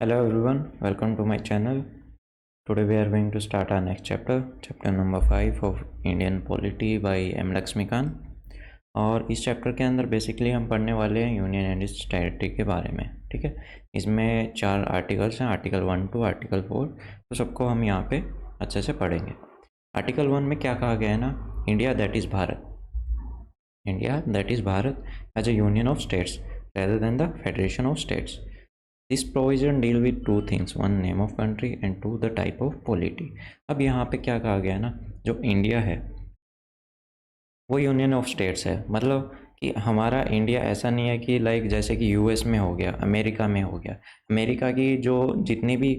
Hello everyone, welcome to my channel. Today we are going to start our next chapter number 5 of Indian Polity by M. Laxmikant. और इस chapter के अंदर basically हम पढ़ने वाले हैं यूनियन एंड इट्स टेरिटरी के बारे में। ठीक है, इसमें 4 आर्टिकल्स हैं, आर्टिकल 1 टू आर्टिकल 4, तो सबको हम यहाँ पे अच्छे से पढ़ेंगे। आर्टिकल 1 में क्या कहा गया है ना, India that is Bharat as a union of states rather than the federation of states. This provision deal with two things, one name of country and two the type of polity. अब यहाँ पे क्या कहा गया ना, जो इंडिया है वो यूनियन ऑफ स्टेट्स है। मतलब कि हमारा इंडिया ऐसा नहीं है कि लाइक जैसे कि यूएस में हो गया, अमेरिका में हो गया। अमेरिका की जो जितनी भी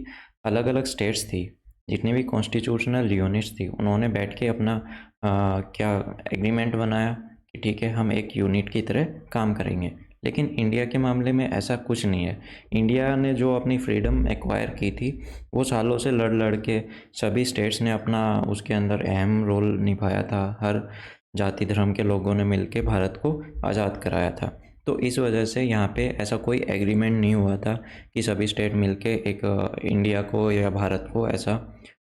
अलग अलग स्टेट्स थी, जितनी भी कॉन्स्टिट्यूशनल यूनिट्स थी, उन्होंने बैठ के अपना क्या एग्रीमेंट बनाया कि ठीक है हम एक यूनिट की तरह काम करेंगे। लेकिन इंडिया के मामले में ऐसा कुछ नहीं है। इंडिया ने जो अपनी फ्रीडम एक्वायर की थी वो सालों से लड़ के सभी स्टेट्स ने अपना उसके अंदर अहम रोल निभाया था। हर जाति धर्म के लोगों ने मिलकर भारत को आज़ाद कराया था। तो इस वजह से यहाँ पे ऐसा कोई एग्रीमेंट नहीं हुआ था कि सभी स्टेट मिलके एक इंडिया को या भारत को ऐसा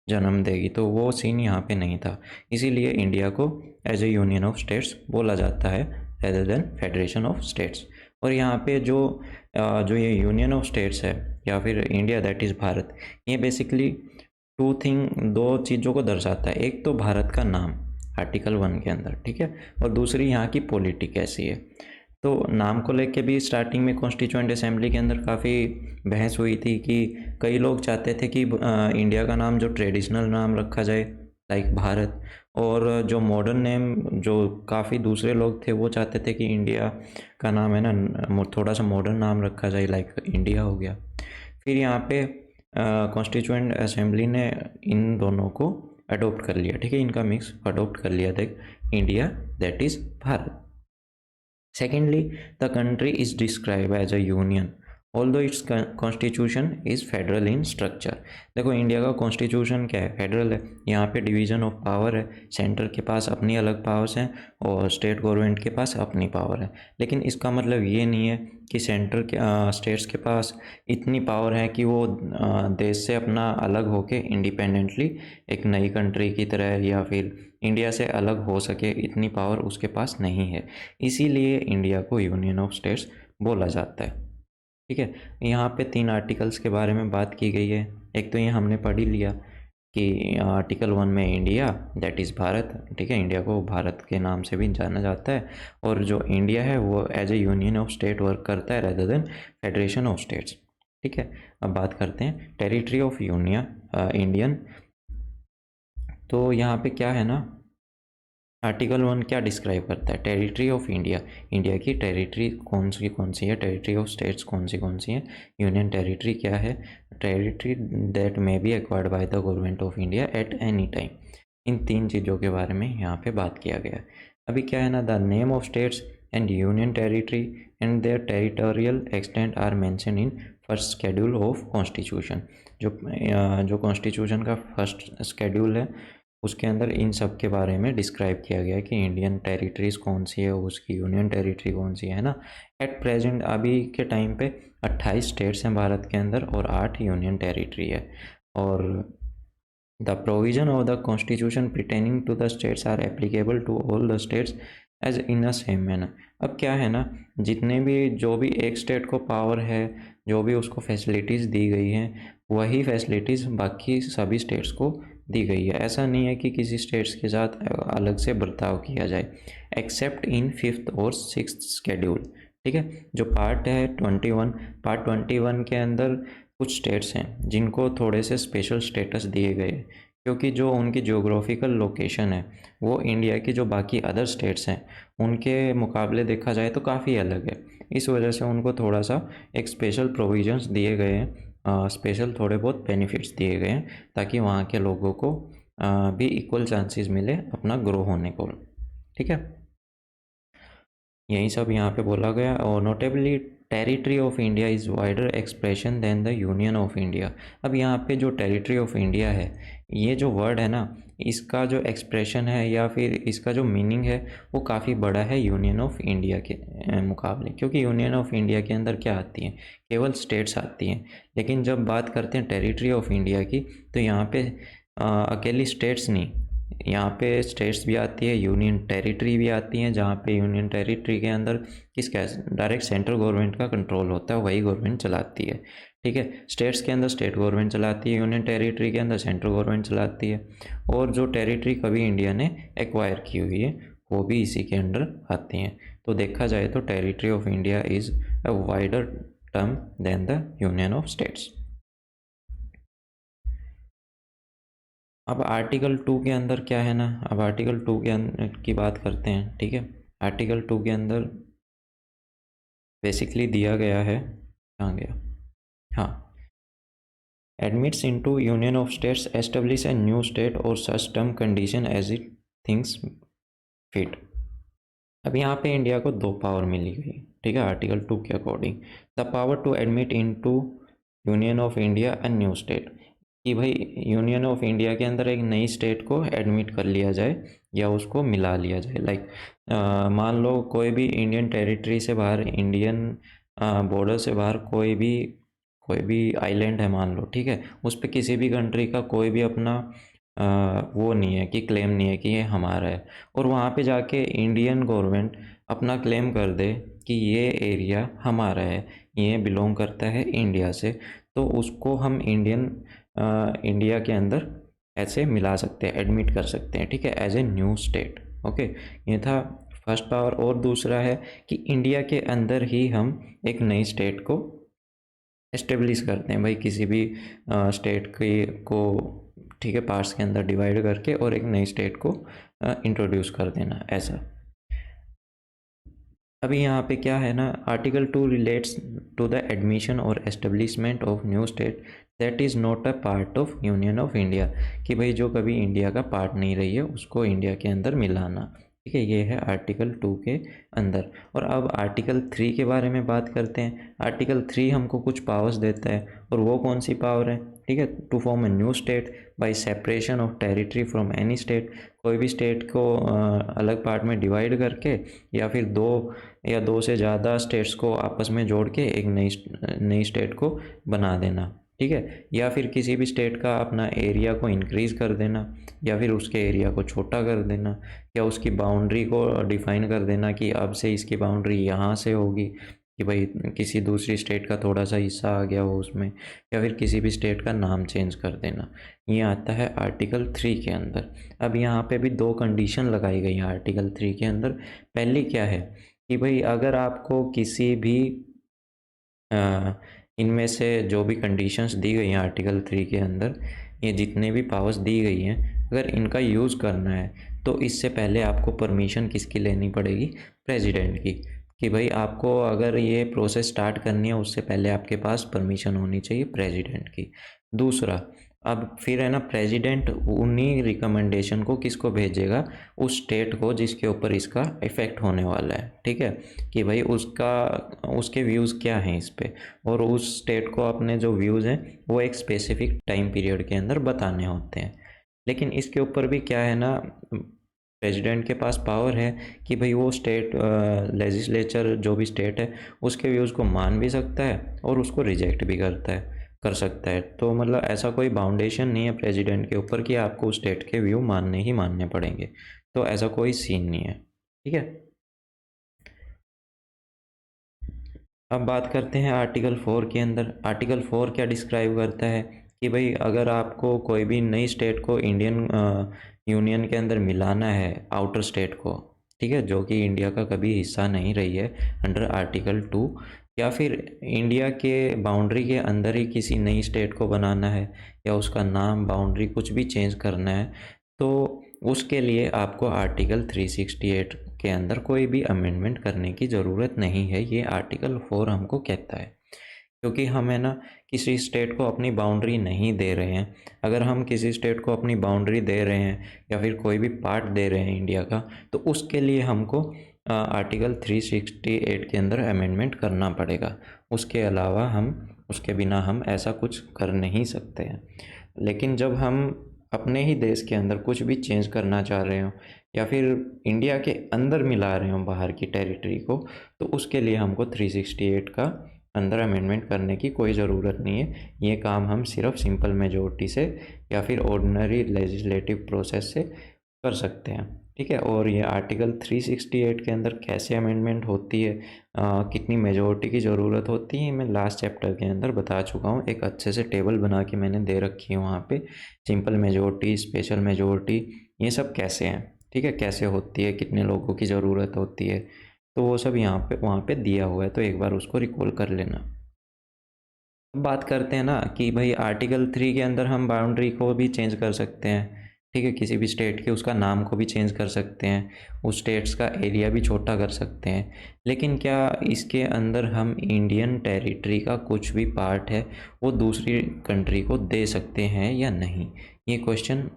जन्म देगी, तो वो सीन यहाँ पे नहीं था। इसीलिए इंडिया को as a union of states बोला जाता है rather than federation of states. और यहाँ पे जो ये यूनियन ऑफ स्टेट्स है या फिर इंडिया दैट इज़ भारत, ये बेसिकली दो चीज़ों को दर्शाता है। एक तो भारत का नाम आर्टिकल 1 के अंदर, ठीक है, और दूसरी यहाँ की पॉलिटी कैसी है। तो नाम को लेके भी स्टार्टिंग में कॉन्स्टिट्यूएंट असेंबली के अंदर काफ़ी बहस हुई थी कि कई लोग चाहते थे कि इंडिया का नाम जो ट्रेडिशनल नाम रखा जाए लाइक भारत, और जो मॉडर्न नेम जो काफ़ी दूसरे लोग थे वो चाहते थे कि इंडिया का नाम है ना थोड़ा सा मॉडर्न नाम रखा जाए लाइक इंडिया हो गया। फिर यहाँ पे कॉन्स्टिट्यूएंट असेंबली ने इन दोनों को अडोप्ट कर लिया, ठीक है, इनका मिक्स अडोप्ट कर लिया, देख India that is Bharat. Secondly, the country is described as a union, although its constitution is federal in structure. देखो इंडिया का कॉन्स्टिट्यूशन क्या है, फेडरल है। यहाँ पे डिवीज़न ऑफ पावर है, सेंटर के पास अपनी अलग पावर्स हैं और स्टेट गवर्नमेंट के पास अपनी पावर है। लेकिन इसका मतलब ये नहीं है कि सेंटर के स्टेट्स के पास इतनी पावर है कि वो देश से अपना अलग होके इंडिपेंडेंटली एक नई कंट्री की तरह या फिर इंडिया से अलग हो सके, इतनी पावर उसके पास नहीं है। इसीलिए इंडिया को यूनियन ऑफ स्टेट्स बोला जाता है। ठीक है, यहाँ पे 3 आर्टिकल्स के बारे में बात की गई है। एक तो ये हमने पढ़ ही लिया कि आर्टिकल 1 में इंडिया दैट इज़ भारत, ठीक है, इंडिया को भारत के नाम से भी जाना जाता है, और जो इंडिया है वो as a union of state work करता है rather than federation of states. ठीक है, अब बात करते हैं टेरिटरी ऑफ इंडियन। तो यहाँ पे क्या है ना, आर्टिकल 1 क्या डिस्क्राइब करता है, टेरिटरी ऑफ इंडिया। इंडिया की टेरिटरी कौन सी है, टेरिटरी ऑफ स्टेट्स कौन सी है, यूनियन टेरिटरी क्या है, territory that may be acquired by the government of India at any time. इन 3 चीज़ों के बारे में यहाँ पे बात किया गया है। अभी क्या है ना, the name of states and union territory and their territorial extent are mention in first schedule of constitution. जो कॉन्स्टिट्यूशन का फर्स्ट स्केड्यूल है उसके अंदर इन सब के बारे में डिस्क्राइब किया गया है कि इंडियन टेरिटरीज कौन सी है, उसकी यूनियन टेरिटरी कौन सी है ना। एट प्रेजेंट अभी के टाइम पे 28 स्टेट्स हैं भारत के अंदर और 8 यूनियन टेरिटरी है। और the provision of the constitution pertaining to the states are applicable to all the states as in a same manner. अब क्या है ना, जितने भी जो भी एक स्टेट को पावर है, जो भी उसको फैसिलिटीज़ दी गई हैं, वही फैसिलिटीज़ बाकी सभी स्टेट्स को दी गई है। ऐसा नहीं है कि किसी स्टेट्स के साथ अलग से बर्ताव किया जाए, एक्सेप्ट इन 5th और 6th स्केड्यूल। ठीक है, जो पार्ट 21 के अंदर कुछ स्टेट्स हैं जिनको थोड़े से स्पेशल स्टेटस दिए गए, क्योंकि जो उनकी जियोग्राफिकल लोकेशन है वो इंडिया की जो बाकी अदर स्टेट्स हैं उनके मुकाबले देखा जाए तो काफ़ी अलग है। इस वजह से उनको थोड़ा सा एक स्पेशल प्रोविजंस दिए गए हैं, स्पेशल थोड़े बहुत बेनिफिट्स दिए गए हैं ताकि वहाँ के लोगों को भी इक्वल चांसेस मिले अपना ग्रो होने को। ठीक है, यही सब यहाँ पे बोला गया। और notably territory of India is wider expression than the union of India. अब यहाँ पे जो टेरिटरी ऑफ इंडिया है ये जो वर्ड है ना, इसका जो एक्सप्रेशन है या फिर इसका जो मीनिंग है वो काफ़ी बड़ा है यूनियन ऑफ इंडिया के मुकाबले, क्योंकि यूनियन ऑफ इंडिया के अंदर क्या आती हैं, केवल स्टेट्स आती हैं। लेकिन जब बात करते हैं टेरिटरी ऑफ इंडिया की, तो यहाँ पे अकेली स्टेट्स नहीं, यहाँ पे स्टेट्स भी आती है, यूनियन टेरिटरी भी आती हैं, जहाँ पे यूनियन टेरिटरी के अंदर किसका डायरेक्ट सेंट्रल गवर्नमेंट का कंट्रोल होता है, वही गवर्नमेंट चलाती है। ठीक है, स्टेट्स के अंदर स्टेट गवर्नमेंट चलाती है, यूनियन टेरिटरी के अंदर सेंट्रल गवर्नमेंट चलाती है, और जो टेरिटरी कभी इंडिया ने एक्वायर की हुई है वो भी इसी के अंडर आती हैं। तो देखा जाए तो territory of India is a wider term than the union of states. अब आर्टिकल 2 के अंदर क्या है ना, अब आर्टिकल 2 के अंदर की बात करते हैं। ठीक है, आर्टिकल 2 के अंदर बेसिकली दिया गया है, कहाँ गया, हाँ, admits into union of states, establish a new state or such term condition as it thinks fit। अब यहाँ पे इंडिया को दो पावर मिली गई। ठीक है, आर्टिकल 2 के according, the power to admit into union of India a new state, कि भाई यूनियन ऑफ इंडिया के अंदर एक नई स्टेट को एडमिट कर लिया जाए या उसको मिला लिया जाए। लाइक मान लो कोई भी इंडियन टेरिटरी से बाहर, इंडियन बॉर्डर से बाहर कोई भी आइलैंड है मान लो, ठीक है, उस पर किसी भी कंट्री का कोई भी अपना वो नहीं है कि क्लेम नहीं है कि ये हमारा है, और वहाँ पे जाके इंडियन गवर्नमेंट अपना क्लेम कर दे कि ये एरिया हमारा है, ये बिलोंग करता है इंडिया से, तो उसको हम इंडिया के अंदर ऐसे मिला सकते हैं, एडमिट कर सकते हैं। ठीक है, as a new state. Okay, ये था फर्स्ट पावर। और दूसरा है कि इंडिया के अंदर ही हम एक नई स्टेट को एस्टेब्लिश करते हैं, भाई किसी भी स्टेट को, ठीक है, पार्ट्स के अंदर डिवाइड करके और एक नई स्टेट को इंट्रोड्यूस कर देना, ऐसा। अभी यहाँ पे क्या है ना, article 2 relates to the admission और establishment of new state that is not a part of union of India, कि भाई जो कभी इंडिया का पार्ट नहीं रही है उसको इंडिया के अंदर मिलाना। ठीक है, ये है आर्टिकल 2 के अंदर। और अब आर्टिकल 3 के बारे में बात करते हैं। आर्टिकल 3 हमको कुछ पावर्स देता है, और वो कौन सी पावर है, ठीक है, to form a new state by separation of territory from any state, कोई भी स्टेट को अलग पार्ट में डिवाइड करके या फिर दो से ज़्यादा स्टेट्स को आपस में जोड़ के एक नई स्टेट को बना देना। ठीक है, या फिर किसी भी स्टेट का अपना एरिया को इंक्रीज़ कर देना, या फिर उसके एरिया को छोटा कर देना, या उसकी बाउंड्री को डिफ़ाइन कर देना कि अब से इसकी बाउंड्री यहाँ से होगी, कि भाई किसी दूसरी स्टेट का थोड़ा सा हिस्सा आ गया हो उसमें, या फिर किसी भी स्टेट का नाम चेंज कर देना। ये आता है आर्टिकल 3 के अंदर। अब यहाँ पे भी दो कंडीशन लगाई गई हैं आर्टिकल 3 के अंदर। पहली क्या है कि भाई अगर आपको किसी भी इनमें से जो भी कंडीशंस दी गई हैं आर्टिकल 3 के अंदर, ये जितने भी पावर्स दी गई हैं, अगर इनका यूज़ करना है तो इससे पहले आपको परमिशन किसकी लेनी पड़ेगी, प्रेसिडेंट की, कि भाई आपको अगर ये प्रोसेस स्टार्ट करनी है उससे पहले आपके पास परमिशन होनी चाहिए प्रेसिडेंट की। दूसरा, अब फिर है ना, प्रेसिडेंट उन्हीं रिकमेंडेशन को किसको भेजेगा, उस स्टेट को जिसके ऊपर इसका इफ़ेक्ट होने वाला है। ठीक है, कि भाई उसके व्यूज़ क्या हैं इस पे, और उस स्टेट को अपने जो व्यूज़ हैं वो एक स्पेसिफिक टाइम पीरियड के अंदर बताने होते हैं। लेकिन इसके ऊपर भी क्या है ना, प्रेसिडेंट के पास पावर है कि भाई वो स्टेट लेजिस्लेचर जो भी स्टेट है उसके व्यूज़ को मान भी सकता है और उसको रिजेक्ट भी कर सकता है। तो मतलब ऐसा कोई बाउंडेशन नहीं है प्रेसिडेंट के ऊपर कि आपको उस स्टेट के व्यू मानने ही मानने पड़ेंगे, तो ऐसा कोई सीन नहीं है। ठीक है, अब बात करते हैं आर्टिकल 4 के अंदर। आर्टिकल 4 क्या डिस्क्राइब करता है कि भाई अगर आपको कोई भी नई स्टेट को इंडियन यूनियन के अंदर मिलाना है, आउटर स्टेट को, ठीक है, जो कि इंडिया का कभी हिस्सा नहीं रही है अंडर आर्टिकल 2, या फिर इंडिया के बाउंड्री के अंदर ही किसी नई स्टेट को बनाना है या उसका नाम, बाउंड्री कुछ भी चेंज करना है, तो उसके लिए आपको आर्टिकल 368 के अंदर कोई भी अमेंडमेंट करने की ज़रूरत नहीं है, ये आर्टिकल 4 हमको कहता है। क्योंकि हम है ना किसी स्टेट को अपनी बाउंड्री नहीं दे रहे हैं। अगर हम किसी स्टेट को अपनी बाउंड्री दे रहे हैं या फिर कोई भी पार्ट दे रहे हैं इंडिया का, तो उसके लिए हमको आर्टिकल 368 के अंदर अमेंडमेंट करना पड़ेगा। उसके बिना हम ऐसा कुछ कर नहीं सकते हैं। लेकिन जब हम अपने ही देश के अंदर कुछ भी चेंज करना चाह रहे हो या फिर इंडिया के अंदर मिला रहे हो बाहर की टेरिटरी को, तो उसके लिए हमको 368 का अंदर अमेंडमेंट करने की कोई ज़रूरत नहीं है। ये काम हम सिर्फ सिंपल मेजोरिटी से या फिर ऑर्डिनरी लेजिस्लेटिव प्रोसेस से कर सकते हैं, ठीक है। और ये आर्टिकल 368 के अंदर कैसे अमेंडमेंट होती है, कितनी मेजोरिटी की ज़रूरत होती है, मैं लास्ट चैप्टर के अंदर बता चुका हूँ। एक अच्छे से टेबल बना के मैंने दे रखी है वहाँ पे, सिंपल मेजोरिटी, स्पेशल मेजोरिटी, ये सब कैसे हैं, ठीक है, कैसे होती है, कितने लोगों की ज़रूरत होती है, तो वो सब यहाँ पे वहाँ पे दिया हुआ है, तो एक बार उसको रिकॉल कर लेना। अब बात करते हैं ना कि भाई आर्टिकल 3 के अंदर हम बाउंड्री को भी चेंज कर सकते हैं, ठीक है, किसी भी स्टेट के उसका नाम को भी चेंज कर सकते हैं, उस स्टेट्स का एरिया भी छोटा कर सकते हैं। लेकिन क्या इसके अंदर हम इंडियन टेरिटरी का कुछ भी पार्ट है वो दूसरी कंट्री को दे सकते हैं या नहीं, ये क्वेश्चन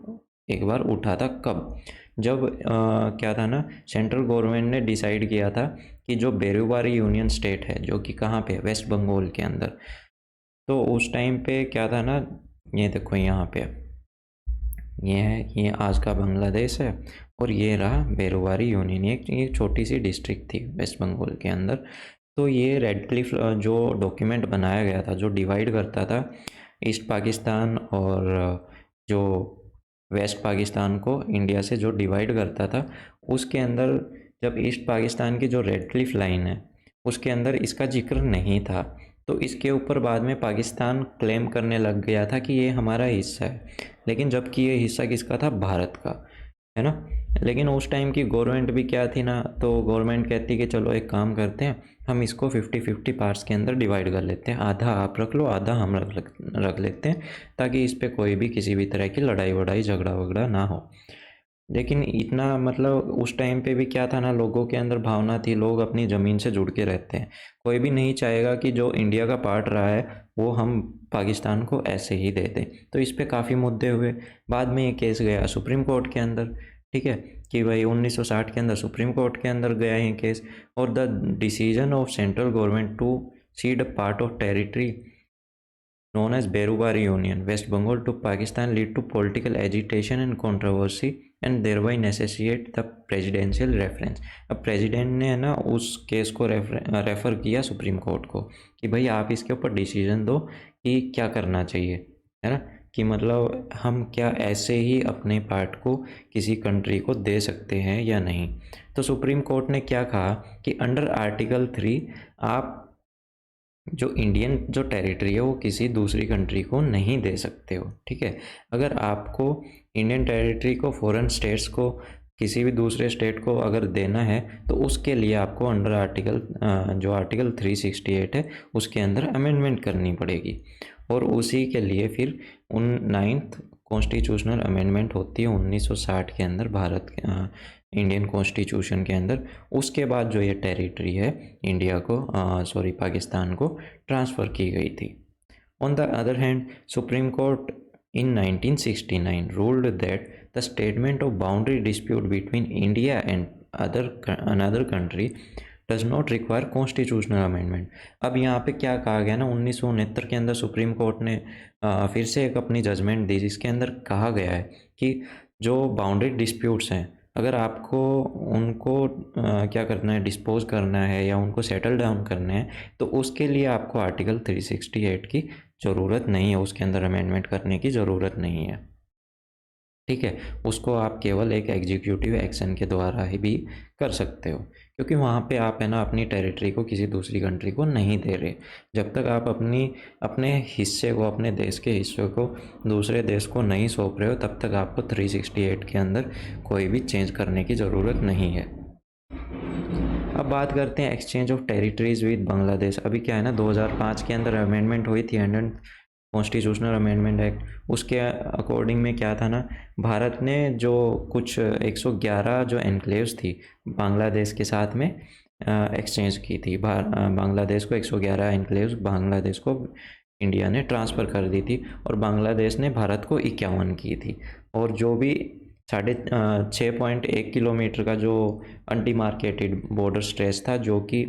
एक बार उठा था। कब? जब क्या था ना, सेंट्रल गवर्नमेंट ने डिसाइड किया था कि जो बेरुबारी यूनियन स्टेट है, जो कि कहाँ पे, वेस्ट बंगाल के अंदर, तो उस टाइम पे क्या था ना, ये देखो यहाँ पे ये है, ये आज का बांग्लादेश है और ये रहा बेरुवारी यूनियन, ये छोटी सी डिस्ट्रिक्ट थी वेस्ट बंगाल के अंदर। तो ये रेड क्लिफ जो डॉक्यूमेंट बनाया गया था, जो डिवाइड करता था ईस्ट पाकिस्तान और जो वेस्ट पाकिस्तान को इंडिया से जो डिवाइड करता था, उसके अंदर जब ईस्ट पाकिस्तान की जो रेड क्लिफ लाइन है उसके अंदर इसका जिक्र नहीं था। तो इसके ऊपर बाद में पाकिस्तान क्लेम करने लग गया था कि ये हमारा हिस्सा है, लेकिन जबकि ये हिस्सा किसका था, भारत का, है ना। लेकिन उस टाइम की गवर्नमेंट भी क्या थी ना, तो गवर्नमेंट कहती कि चलो एक काम करते हैं, हम इसको 50-50 पार्ट्स के अंदर डिवाइड कर लेते हैं, आधा आप रख लो, आधा हम रख लेते हैं, ताकि इस पर कोई भी किसी भी तरह की लड़ाई वड़ाई झगड़ा वगड़ा ना हो। लेकिन इतना मतलब उस टाइम पे भी क्या था ना, लोगों के अंदर भावना थी, लोग अपनी ज़मीन से जुड़ के रहते हैं, कोई भी नहीं चाहेगा कि जो इंडिया का पार्ट रहा है वो हम पाकिस्तान को ऐसे ही दे दें। तो इस पे काफ़ी मुद्दे हुए, बाद में ये केस गया सुप्रीम कोर्ट के अंदर, ठीक है, कि भाई 1960 के अंदर सुप्रीम कोर्ट के अंदर गया ये केस, और the decision of central government to cede a part of territory known as Berubari Union, West Bengal to Pakistan lead to political agitation and controversy and thereby necessitate the presidential reference। अब president ने है ना उस case को refer किया supreme court को कि भाई आप इसके ऊपर डिसीजन दो कि क्या करना चाहिए, है ना, कि मतलब हम क्या ऐसे ही अपने पार्ट को किसी कंट्री को दे सकते हैं या नहीं। तो सुप्रीम कोर्ट ने क्या कहा कि अंडर आर्टिकल 3 आप जो इंडियन जो टेरिटरी है वो किसी दूसरी कंट्री को नहीं दे सकते हो, ठीक है। अगर आपको इंडियन टेरिटरी को फॉरेन स्टेट्स को किसी भी दूसरे स्टेट को अगर देना है तो उसके लिए आपको अंडर आर्टिकल जो आर्टिकल 368 है उसके अंदर अमेंडमेंट करनी पड़ेगी, और उसी के लिए फिर 9th कॉन्स्टिट्यूशनल अमेंडमेंट होती है 1960 के अंदर भारत के इंडियन कॉन्स्टिट्यूशन के अंदर। उसके बाद जो ये टेरिटरी है इंडिया को पाकिस्तान को ट्रांसफ़र की गई थी। On the other hand supreme court in 1969 ruled that the statement of boundary dispute between India and another country does not require constitutional amendment। अब यहाँ पे क्या कहा गया ना, 1969 के अंदर सुप्रीम कोर्ट ने फिर से एक अपनी जजमेंट दी जिसके अंदर कहा गया है कि जो बाउंड्री डिस्प्यूट्स हैं, अगर आपको उनको क्या करना है, डिस्पोज करना है या उनको सेटल डाउन करना है, तो उसके लिए आपको आर्टिकल 368 की ज़रूरत नहीं है, उसके अंदर अमेंडमेंट करने की ज़रूरत नहीं है, ठीक है। उसको आप केवल एक एग्जीक्यूटिव एक्शन के द्वारा ही भी कर सकते हो, क्योंकि वहाँ पे आप है ना अपनी टेरिटरी को किसी दूसरी कंट्री को नहीं दे रहे। जब तक आप अपने हिस्से को, अपने देश के हिस्से को दूसरे देश को नहीं सौंप रहे हो, तब तक आपको 368 के अंदर कोई भी चेंज करने की ज़रूरत नहीं है। अब बात करते हैं exchange of territories with Bangladesh. अभी क्या है ना, 2005 के अंदर अमेंडमेंट हुई थी, कॉन्स्टिट्यूशनल अमेंडमेंट एक्ट, उसके अकॉर्डिंग में क्या था ना, भारत ने जो कुछ 111 जो एनक्लेव्स थी बांग्लादेश के साथ में एक्सचेंज की थी। बांग्लादेश को 111 एनक्लेव्स बांग्लादेश को इंडिया ने ट्रांसफ़र कर दी थी, और बांग्लादेश ने भारत को 51 की थी। और जो भी 6.1 किलोमीटर का जो अनडिमार्केटेड बॉर्डर स्ट्रेच था, जो कि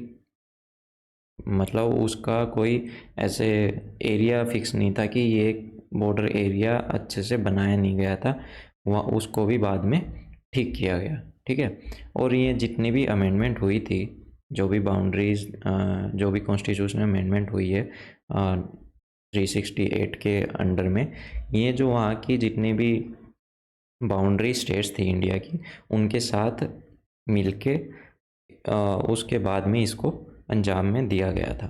मतलब उसका कोई ऐसे एरिया फिक्स नहीं था कि ये बॉर्डर एरिया अच्छे से बनाया नहीं गया था, वहाँ उसको भी बाद में ठीक किया गया। ठीक है, और ये जितनी भी अमेंडमेंट हुई थी, जो भी बाउंड्रीज, जो भी कॉन्स्टिट्यूशनल अमेंडमेंट हुई है 368 के अंडर में, ये जो वहाँ की जितनी भी बाउंड्री स्टेट्स थी इंडिया की, उनके साथ मिलके उसके बाद में इसको अंजाम में दिया गया था।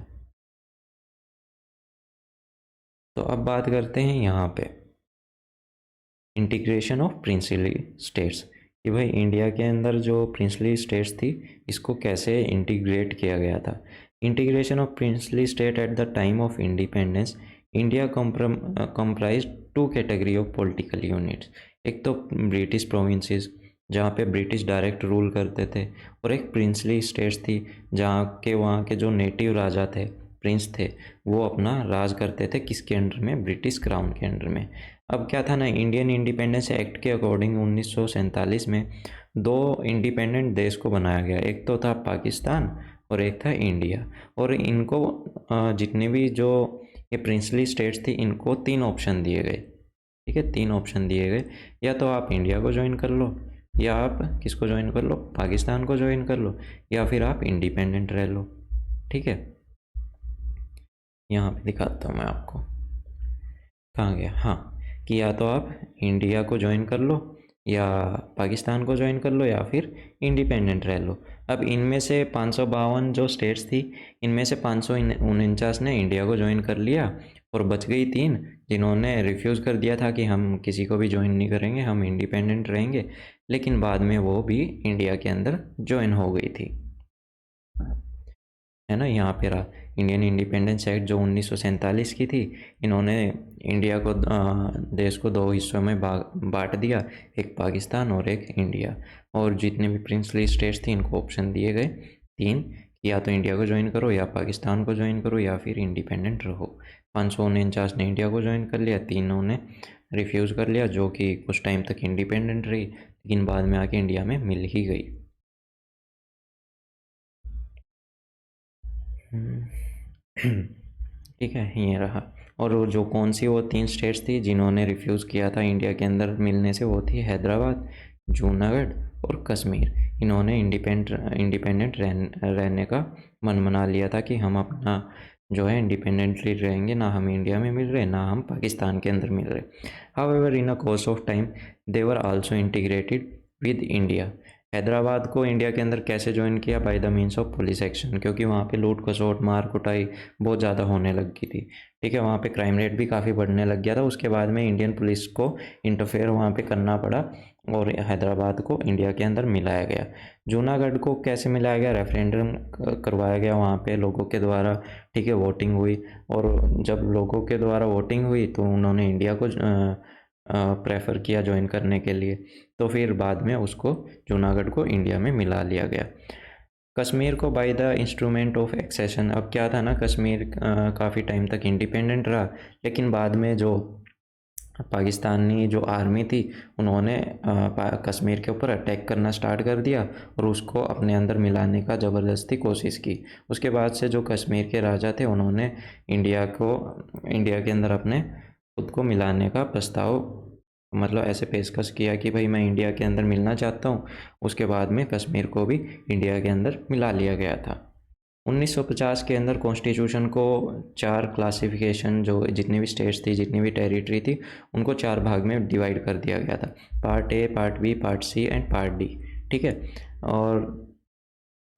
तो अब बात करते हैं यहाँ पे इंटीग्रेशन ऑफ प्रिंसली स्टेट्स, कि भाई इंडिया के अंदर जो प्रिंसली स्टेट्स थी इसको कैसे इंटीग्रेट किया गया था। Integration of princely state at the time of independence, India comprise two category of political units. एक तो ब्रिटिश प्रोविंसेस जहाँ पे ब्रिटिश डायरेक्ट रूल करते थे, और एक प्रिंसली स्टेट्स थी जहाँ के वहाँ के जो नेटिव राजा थे, प्रिंस थे, वो अपना राज करते थे किसके अंडर में, ब्रिटिश क्राउन के अंडर में। अब क्या था ना, इंडियन इंडिपेंडेंस एक्ट के अकॉर्डिंग 1947 में दो इंडिपेंडेंट देश को बनाया गया, एक तो था पाकिस्तान और एक था इंडिया। और इनको जितने भी जो ये प्रिंसली स्टेट्स थी इनको 3 ऑप्शन दिए गए। ठीक है, 3 ऑप्शन दिए गए, या तो आप इंडिया को ज्वाइन कर लो, या आप किसको ज्वाइन कर लो, पाकिस्तान को ज्वाइन कर लो, या फिर आप इंडिपेंडेंट रह लो। ठीक है, यहाँ पे दिखाता हूँ मैं आपको, कहाँ गया, हाँ, कि या तो आप इंडिया को ज्वाइन कर लो, या पाकिस्तान को ज्वाइन कर लो, या फिर इंडिपेंडेंट रह लो। अब इनमें से 552 जो स्टेट्स थी, इनमें से 549 ने इंडिया को ज्वाइन कर लिया, और बच गई 3 जिन्होंने रिफ्यूज़ कर दिया था कि हम किसी को भी ज्वाइन नहीं करेंगे, हम इंडिपेंडेंट रहेंगे। लेकिन बाद में वो भी इंडिया के अंदर ज्वाइन हो गई थी, है ना। यहाँ पे रहा इंडियन इंडिपेंडेंस एक्ट जो 1947 की थी, इन्होंने इंडिया को देश को 2 हिस्सों में बांट दिया, एक पाकिस्तान और एक इंडिया। और जितने भी प्रिंसली स्टेट्स थी इनको ऑप्शन दिए गए 3, या तो इंडिया को ज्वाइन करो, या पाकिस्तान को ज्वाइन करो, या फिर इंडिपेंडेंट रहो। 549 ने इंडिया को ज्वाइन कर लिया, 3 ने रिफ्यूज़ कर लिया, जो कि कुछ टाइम तक इंडिपेंडेंट रही, लेकिन बाद में आके इंडिया में मिल ही गई। ठीक है, ये रहा। और वो जो कौन सी वो 3 स्टेट्स थी जिन्होंने रिफ्यूज़ किया था इंडिया के अंदर मिलने से, वो थी हैदराबाद, जूनागढ़ और कश्मीर। इन्होंने इंडिपेंडेंट रहने का मन बना लिया था कि हम अपना जो है इंडिपेंडेंटली रहेंगे, ना हम इंडिया में मिल रहे, ना हम पाकिस्तान के अंदर मिल रहे। However in a course of time they were also integrated with India. Hyderabad को इंडिया के अंदर कैसे ज्वाइन किया, by the means of police action, क्योंकि वहाँ पे लूट खसोट मार कुटाई बहुत ज़्यादा होने लग गई थी। ठीक है, वहाँ पे क्राइम रेट भी काफ़ी बढ़ने लग गया था। उसके बाद में इंडियन पुलिस को इंटरफेयर वहाँ पे करना पड़ा, और हैदराबाद को इंडिया के अंदर मिलाया गया। जूनागढ़ को कैसे मिलाया गया, रेफरेंडम करवाया गया वहाँ पे लोगों के द्वारा। ठीक है, वोटिंग हुई, और जब लोगों के द्वारा वोटिंग हुई तो उन्होंने इंडिया को प्रेफर किया ज्वाइन करने के लिए, तो फिर बाद में उसको जूनागढ़ को इंडिया में मिला लिया गया। कश्मीर को by the instrument of accession, अब क्या था ना, कश्मीर काफ़ी टाइम तक इंडिपेंडेंट रहा, लेकिन बाद में जो पाकिस्तानी जो आर्मी थी उन्होंने कश्मीर के ऊपर अटैक करना स्टार्ट कर दिया, और उसको अपने अंदर मिलाने का ज़बरदस्ती कोशिश की। उसके बाद से जो कश्मीर के राजा थे उन्होंने इंडिया के अंदर अपने खुद को मिलाने का प्रस्ताव, मतलब ऐसे पेशकश किया कि भाई मैं इंडिया के अंदर मिलना चाहता हूँ। उसके बाद में कश्मीर को भी इंडिया के अंदर मिला लिया गया था। 1950 के अंदर कॉन्स्टिट्यूशन को 4 क्लासिफिकेशन, जो जितनी भी स्टेट्स थी, जितनी भी टेरिटरी थी, उनको 4 भाग में डिवाइड कर दिया गया था, part A, part B, part C and part D. ठीक है, और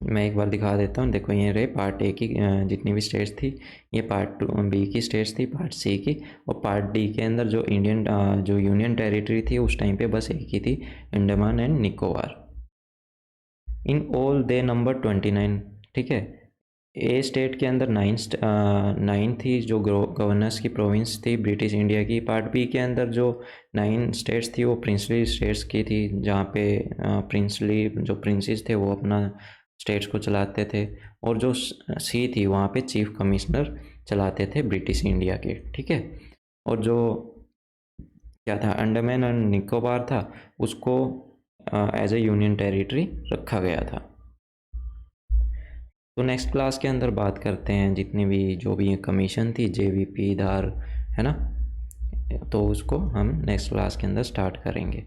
मैं एक बार दिखा देता हूँ, देखो ये रहे पार्ट ए की जितनी भी स्टेट्स थी, ये पार्ट बी की स्टेट्स थी, पार्ट सी की, और पार्ट डी के अंदर जो जो यूनियन टेरिटरी थी उस टाइम पे बस एक ही थी, Andaman and Nicobar. In all they number 29। ठीक है, ए स्टेट के अंदर 9 थी जो गवर्नर्स की प्रोविंस थी ब्रिटिश इंडिया की। पार्ट बी के अंदर जो 9 स्टेट्स थी वो प्रिंसली स्टेट्स की थी, जहाँ पे प्रिंसली जो प्रिंसेस थे वो अपना स्टेट्स को चलाते थे, और जो सी थी वहाँ पे चीफ कमिश्नर चलाते थे ब्रिटिश इंडिया के। ठीक है, और जो क्या था, अंडमान एंड निकोबार था, उसको एज ए यूनियन टेरिटरी रखा गया था। तो नेक्स्ट क्लास के अंदर बात करते हैं जितनी भी जो भी कमीशन थी, जेवीपी, धार, है ना, तो उसको हम नेक्स्ट क्लास के अंदर स्टार्ट करेंगे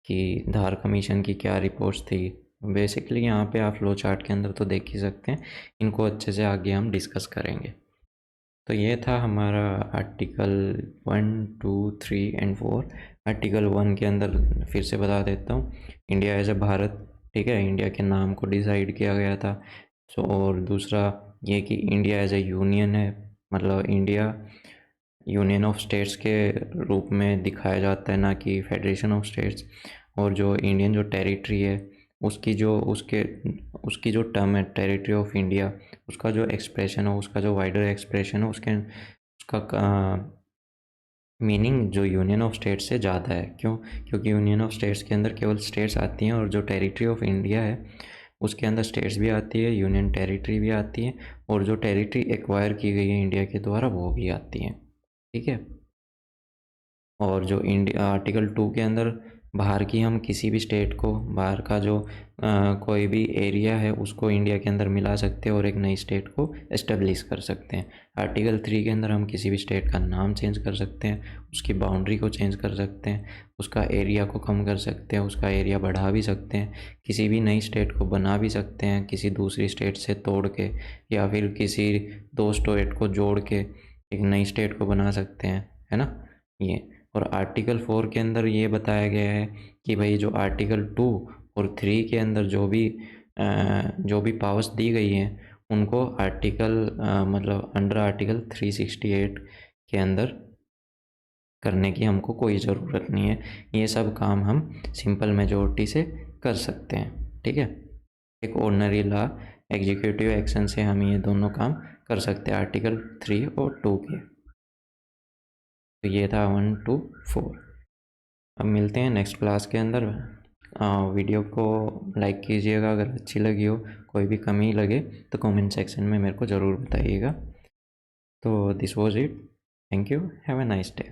कि धार कमीशन की क्या रिपोर्ट्स थी। बेसिकली यहाँ पे आप फ्लो चार्ट के अंदर तो देख ही सकते हैं, इनको अच्छे से आगे हम डिस्कस करेंगे। तो ये था हमारा आर्टिकल 1, 2, 3 एंड 4। आर्टिकल 1 के अंदर फिर से बता देता हूँ, इंडिया एज ए भारत, ठीक है, इंडिया के नाम को डिसाइड किया गया था। सो और दूसरा ये कि इंडिया एज ए यूनियन है, मतलब इंडिया यूनियन ऑफ स्टेट्स के रूप में दिखाया जाता है, ना कि फेडरेशन ऑफ स्टेट्स। और जो इंडियन जो टेरिटरी है उसकी जो टर्म है टेरिटरी ऑफ इंडिया, उसका जो एक्सप्रेशन हो, उसका जो वाइडर एक्सप्रेशन हो, उसका मीनिंग जो यूनियन ऑफ स्टेट्स से ज़्यादा है। क्यों? क्योंकि यूनियन ऑफ स्टेट्स के अंदर केवल स्टेट्स आती हैं, और जो टेरिटरी ऑफ इंडिया है उसके अंदर स्टेट्स भी आती है, यूनियन टेरिटरी भी आती है, और जो टेरिटरी एक्वायर की गई है इंडिया के द्वारा वो भी आती हैं, ठीक है। और जो इंडिया आर्टिकल 2 के अंदर बाहर की हम किसी भी स्टेट को, बाहर का जो कोई भी एरिया है उसको इंडिया के अंदर मिला सकते हैं और एक नई स्टेट को एस्टेब्लिश कर सकते हैं। आर्टिकल 3 के अंदर हम किसी भी स्टेट का नाम चेंज कर सकते हैं, उसकी बाउंड्री को चेंज कर सकते हैं, उसका एरिया को कम कर सकते हैं, उसका एरिया बढ़ा भी सकते हैं, किसी भी नई स्टेट को बना भी सकते हैं किसी दूसरी स्टेट से तोड़ के, या फिर किसी दो स्टेट को जोड़ के एक नई स्टेट को बना सकते हैं, है ना ये। और आर्टिकल 4 के अंदर ये बताया गया है कि भाई जो आर्टिकल 2 और 3 के अंदर जो भी पावर्स दी गई हैं उनको मतलब अंडर आर्टिकल 368 के अंदर करने की हमको कोई ज़रूरत नहीं है। ये सब काम हम सिंपल मेजॉरिटी से कर सकते हैं, ठीक है। एक ऑर्डिनरी लॉ, एग्जीक्यूटिव एक्शन से हम ये दोनों काम कर सकते हैं आर्टिकल 3 और 2 के। तो ये था 1, 2, 4। अब मिलते हैं नेक्स्ट क्लास के अंदर। वीडियो को लाइक कीजिएगा, अगर अच्छी लगी हो, कोई भी कमी लगे तो कमेंट सेक्शन में मेरे को ज़रूर बताइएगा। तो this was it, thank you, have a nice day.